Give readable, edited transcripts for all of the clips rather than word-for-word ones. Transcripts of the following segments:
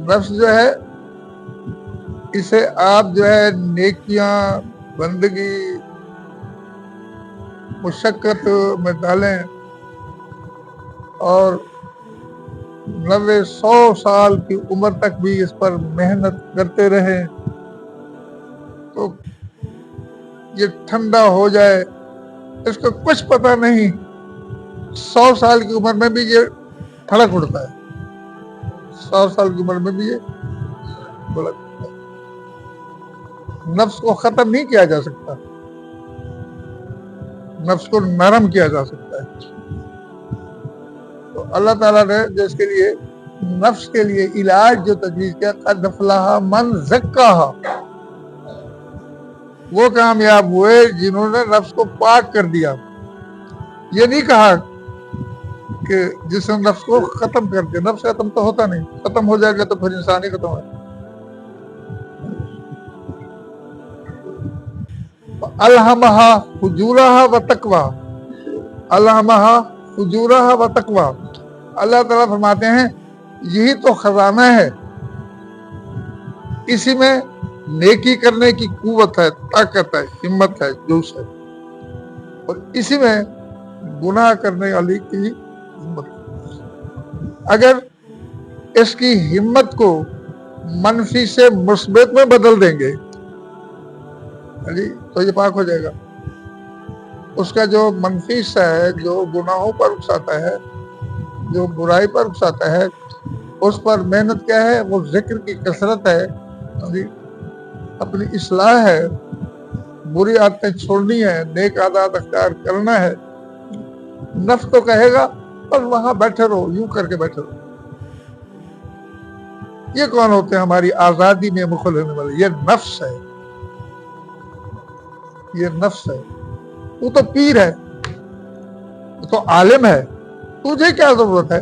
نفس جو ہے اسے آپ جو ہے نیکیاں، بندگی، مشقت میں ڈالیں اور 90-100 سال کی عمر تک بھی اس پر محنت کرتے رہیں تو یہ ٹھنڈا ہو جائے، اس کو کچھ پتہ نہیں، 100 سال کی عمر میں بھی یہ تھڑک اڑتا ہے، 100 سال کی عمر میں بھی یہ بڑھتا ہے۔ نفس کو ختم نہیں کیا جا سکتا، نفس کو نرم کیا جا سکتا ہے۔ تو اللہ تعالیٰ نے جو اس کے لیے نفس کے لیے علاج جو تجویز کیا، قد افلح من زکاہا، وہ کامیاب ہوئے جنہوں نے نفس کو پاک کر دیا۔ یہ نہیں کہا کہ جس نے نفس کو ختم کر دیا، نفس ختم تو ہوتا نہیں، ختم ہو جائے گا تو پھر انسان ہی ختم ہے۔ الہمہا فجورہا و تقویٰ، الہمہا فجورہا و تقویٰ، اللہ تعالیٰ فرماتے ہیں یہی تو خزانہ ہے، اسی میں نیکی کرنے کی قوت ہے، طاقت ہے، ہمت ہے، جوش ہے، اور اسی میں گناہ کرنے والی کی ہمت ہے۔ اگر اس کی ہمت کو منفی سے مثبت میں بدل دیں گے تو یہ پاک ہو جائے گا۔ اس کا جو منفی حصہ ہے، جو گناہوں پر اکساتا ہے، جو برائی پر اکساتا ہے، اس پر محنت کیا ہے؟ وہ ذکر کی کثرت ہے، اپنی اصلاح ہے، بری عادتیں چھوڑنی ہے، نیک عادات اختیار کرنا ہے۔ نفس تو کہے گا بس وہاں بیٹھے رہو، یوں کر کے بیٹھے رہو۔ یہ کون ہوتے ہیں ہماری آزادی میں مخل ہونے والے؟ یہ نفس ہے، یہ نفس ہے۔ تو تو پیر ہے، تو تو عالم ہے، تجھے کیا ضرورت ہے؟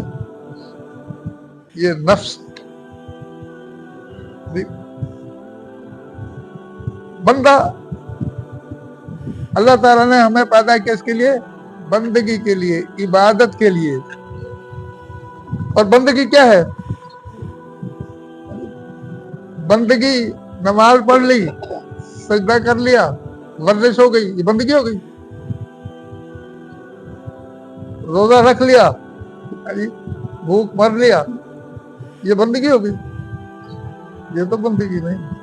یہ نفس بندہ، اللہ تعالیٰ نے ہمیں پیدا کیا اس کے لیے، بندگی کے لیے، عبادت کے لیے۔ اور بندگی کیا ہے؟ بندگی نماز پڑھ لی، سجدہ کر لیا، ورزش ہو گئی، یہ بندگی ہو گئی۔ روزہ رکھ لیا، بھوک مر لیا، یہ بندگی ہو گئی؟ یہ تو بندگی نہیں۔